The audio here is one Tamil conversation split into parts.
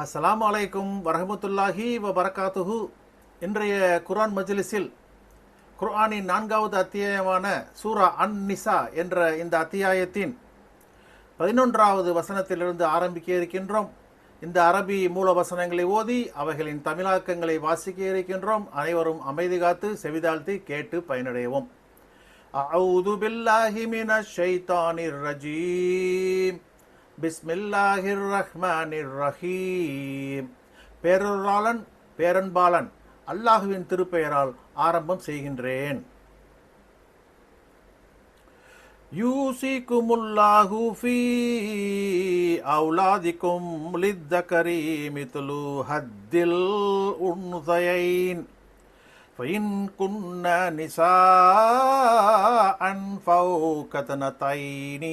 அஸ்ஸலாமு அலைக்கும் வரஹ்மத்துல்லாஹி வபரகாத்துஹு. இன்றைய குர்ஆன் மஜ்லிஸில் குர்ஆனின் 4வது அத்தியாயமான சூரா அன்-நிசா என்ற இந்த அத்தியாயத்தின் 11வது வசனத்திலிருந்து ஆரம்பிக்க இருக்கின்றோம். இந்த அரபி மூல வசனங்களை ஓதி அவைகளின் தமிழாக்கங்களை வாசிக்க இருக்கின்றோம். அனைவரும் அமைதி காத்து செவிதாழ்த்தி கேட்டு பயனடைவோம். அஊது பில்லாஹி மினஷ் ஷைத்தானிர் ரஜீம். பிஸ்மில்லாஹிர் ரஹ்மானிர் ரஹீம். பேரருளாளன் பேரன்பாளன் அல்லாஹுவின் திருப்பெயரால் ஆரம்பம் செய்கின்றேன். யூசிகுமுல்லாஹு ஃபீ அவுலாதிக்கும் லித்தகரி மித்லு ஹத்தில் உன்ஸயைன் فإن كن نساء فوق اثنتين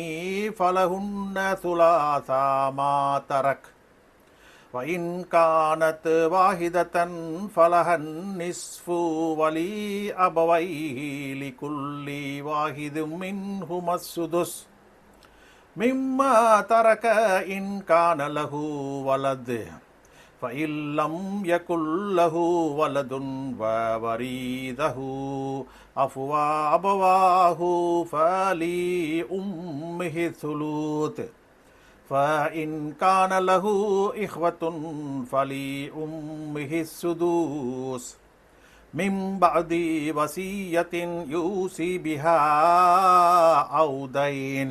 فلهن ثلاثا ما ترك وإن كانت واحدة فلها النصف ولأبويه لكل واحد منهما السدس مما ترك إن كان له ولد فإن لم يكن له ولد وورثه أبواه فلأمه الثلث فإن كان له إخوة فلأمه السدس من بعد وصية يوصي بها أو دين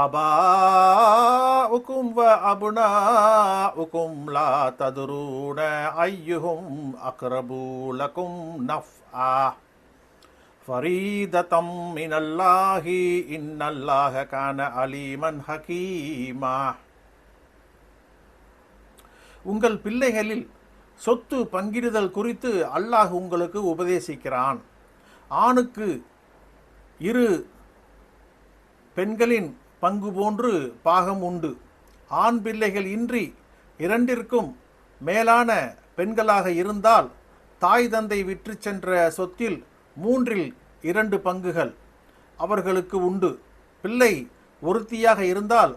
آباؤكم وأبناؤكم لا تدرون أيهم أقرب لكم نفعا فريدة من الله إن الله كان عليما حكيما. உங்கள் பிள்ளைகளில் சொத்து பங்கிடுதல் குறித்து அல்லாஹ் உங்களுக்கு உபதேசிக்கிறான். ஆணுக்கு 2 பெண்களின் பங்கு போன்று பாகம் உண்டு. ஆண் பிள்ளைகள் இன்றி 2ற்கும் மேலான பெண்களாக இருந்தால் தாய் தந்தை விற்று சென்ற சொத்தில் 3/2 பங்குகள் அவர்களுக்கு உண்டு. பிள்ளை ஒருத்தியாக இருந்தால்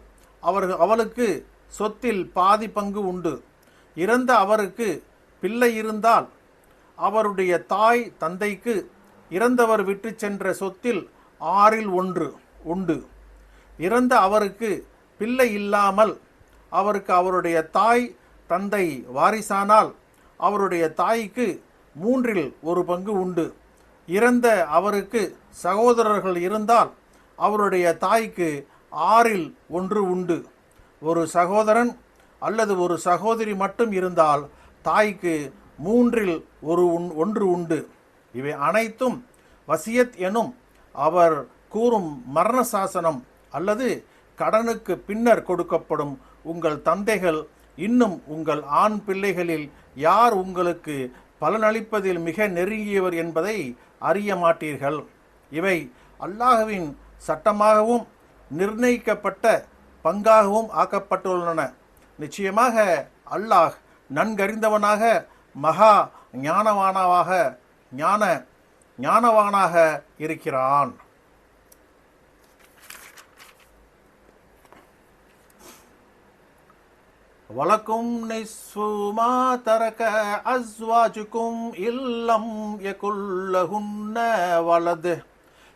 அவளுக்கு சொத்தில் பாதி பங்கு உண்டு. இறந்த அவருக்கு பிள்ளை இருந்தால் அவருடைய தாய் தந்தைக்கு இறந்தவர் விற்று சென்ற சொத்தில் 1/6 உண்டு. இறந்த அவருக்கு பிள்ளை இல்லாமல் அவருக்கு அவருடைய தாய் தந்தை வாரிசானால் அவருடைய தாய்க்கு 3/1 பங்கு உண்டு. இறந்த அவருக்கு சகோதரர்கள் இருந்தால் அவருடைய தாய்க்கு 6/1 உண்டு. ஒரு சகோதரன் அல்லது ஒரு சகோதரி மட்டும் இருந்தால் தாய்க்கு 3/1 உண்டு. இவை அனைத்தும் வசியத் எனும் அவர் கூறும் மரண சாசனம் அல்லது கடனுக்கு பின்னர் கொடுக்கப்படும். உங்கள் தந்தைகள் இன்னும் உங்கள் ஆண் பிள்ளைகளில் யார் உங்களுக்கு பலனளிப்பதில் மிக நெருங்கியவர் என்பதை அறிய மாட்டீர்கள். இவை அல்லாஹ்வின் சட்டமாகவும் நிர்ணயிக்கப்பட்ட பங்காகவும் ஆக்கப்பட்டுள்ளன. நிச்சயமாக அல்லாஹ் நன்கறிந்தவனாக மகா ஞானவானாக இருக்கிறான். வலக்கும் நிஸ்ஃபு மா தரக அஸ்வாஜுக்கும் இல்லம் யகுல்லஹுன்ன வலது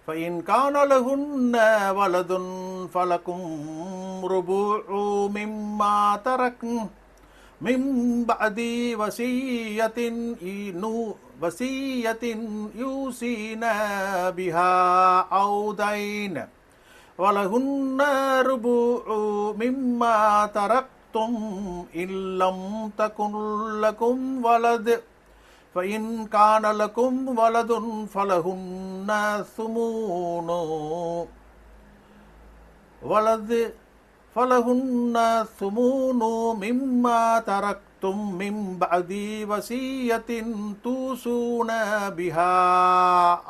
ஃபஇன் கான லஹுன்ன வலதுன் ஃபலக்கும் ருபுஉ மிம்மா தரக்ன் மின் பஅதி வசியத்தின் யூஸீன பிஹா அவு தைன் வலஹுன்ன ருபுஉ மிம்மா தரக் إن لم تكن لكم ولد فإن كان لكم ولد فلهن ثمون مما تركتم من بعد وصية توصون بها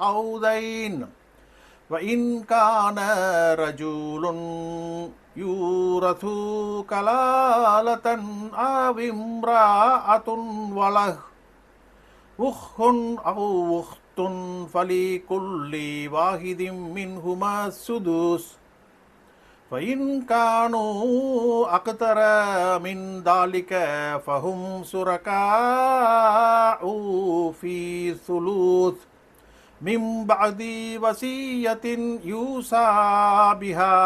أو دين وإن كان رجل يورث كلالة أو امرأة وله أخ أو أخت فلكل واحد منهما السدس فَإِنْ كَانُوا أَكْثَرَ مِنْ ذَلِكَ فَهُمْ شُرَكَاءُ فِي الثُّلُثِ مِنْ بَعْدِ وَصِيَّةٍ يُوصَى بِهَا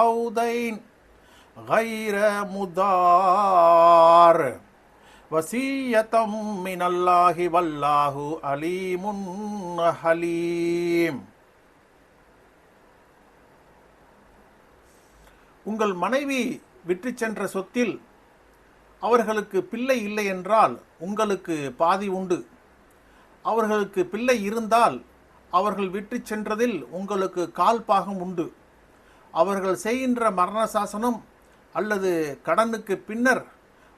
أَوْ دَيْنٍ غَيْرَ مُضَارٍّ وَصِيَّةً مِنَ اللَّهِ وَاللَّهُ عَلِيمٌ حَلِيمٌ. உங்கள் மனைவி விற்று சென்ற சொத்தில் அவர்களுக்கு பிள்ளை இல்லை என்றால் உங்களுக்கு பாதி உண்டு. அவர்களுக்கு பிள்ளை இருந்தால் அவர்கள் விற்று சென்றதில் உங்களுக்கு கால் பாகம் உண்டு. அவர்கள் செய்கின்ற மரண சாசனம் அல்லது கடனுக்கு பின்னர்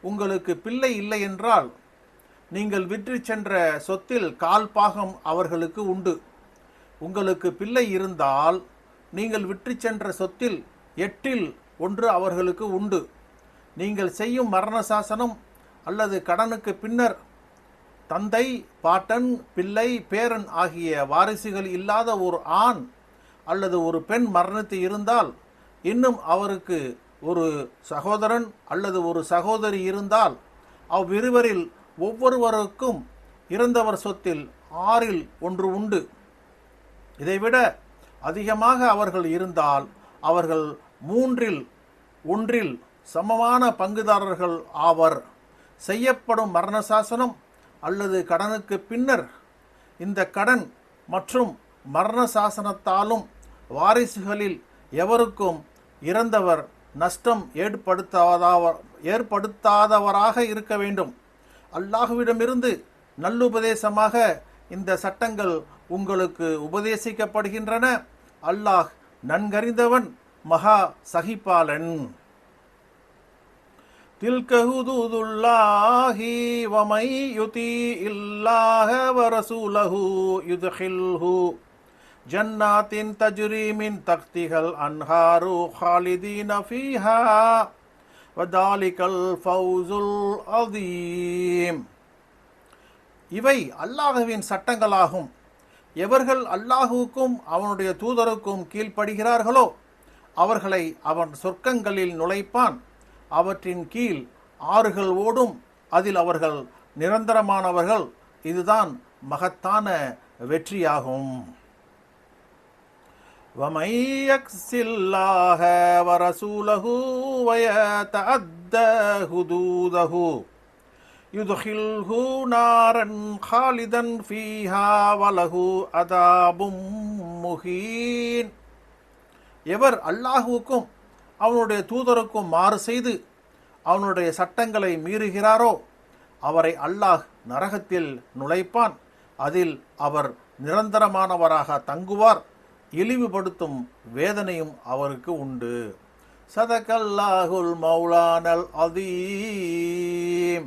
உங்களுக்கு பிள்ளை இல்லை என்றால் நீங்கள் விற்று சென்ற சொத்தில் கால் பாகம் அவர்களுக்கு உண்டு. உங்களுக்கு பிள்ளை இருந்தால் நீங்கள் விற்று சென்ற சொத்தில் 8/1 அவர்களுக்கு உண்டு. நீங்கள் செய்யும் மரண சாசனம் அல்லது கடனுக்கு பின்னர் தந்தை, பாட்டன், பிள்ளை, பேரன் ஆகிய வாரிசுகள் இல்லாத ஒரு ஆண் அல்லது ஒரு பெண் மரணித்து இருந்தால், இன்னும் அவருக்கு ஒரு சகோதரன் அல்லது ஒரு சகோதரி இருந்தால், அவ்விருவரில் ஒவ்வொருவருக்கும் இறந்தவர் சொத்தில் 6/1 உண்டு. இதைவிட அதிகமாக அவர்கள் இருந்தால் அவர்கள் 3/1 சமமான பங்குதாரர்கள் ஆவர். செய்யப்படும் மரண சாசனம் அல்லது கடனுக்கு பின்னர் இந்த கடன் மற்றும் மரண சாசனத்தாலும் வாரிசுகளில் எவருக்கும் இறந்தவர் நஷ்டம் ஏற்படுத்தாதவராக இருக்க வேண்டும். அல்லாஹுவிடமிருந்து நல்லுபதேசமாக இந்த சட்டங்கள் உங்களுக்கு உபதேசிக்கப்படுகின்றன. அல்லாஹ் நன்கறிந்தவன், மகா சகிப்பாளன். தில்க ஹுதூதுல்லாஹி வமை யுதீஇல்லாஹ வரசூலஹு யுத்ஹில்ஹு ஜன்னாத்தின் தஜ்ரி மின் தஹ்திஹல் அன்ஹாரு ஹாலிதீன ஃபீஹா வதாலிகல் ஃபௌசுல் அதீம். இவை அல்லாஹ்வின் சட்டங்களாகும். எவர்கள் அல்லாஹுவுக்கும் அவனுடைய தூதருக்கும் கீழ்ப்படுகிறார்களோ அவர்களை அவன் சொர்க்கங்களில் நுழைப்பான். அவற்றின் கீழ் ஆறுகள் ஓடும். அதில் அவர்கள் நிரந்தரமானவர்கள். இதுதான் மகத்தான வெற்றியாகும். وَمَن يَعْصِ اللَّهَ وَرَسُولَهُ وَيَتَعَدَّ حُدُودَهُ يُدْخِلْهُ نَارًا خَالِدًا فِيهَا وَلَهُ عَذَابٌ مُهِينٌ. எவர் அல்லாஹுவுக்கும் அவனுடைய தூதருக்கும் மாறு செய்து அவனுடைய சட்டங்களை மீறுகிறாரோ அவரை அல்லாஹ் நரகத்தில் நுழைப்பான். அதில் அவர் நிரந்தரமானவராக தங்குவார். இழிவுபடுத்தும் வேதனையும் அவருக்கு உண்டு. சதகல்லாஹுல் மௌலானல் அதீம்.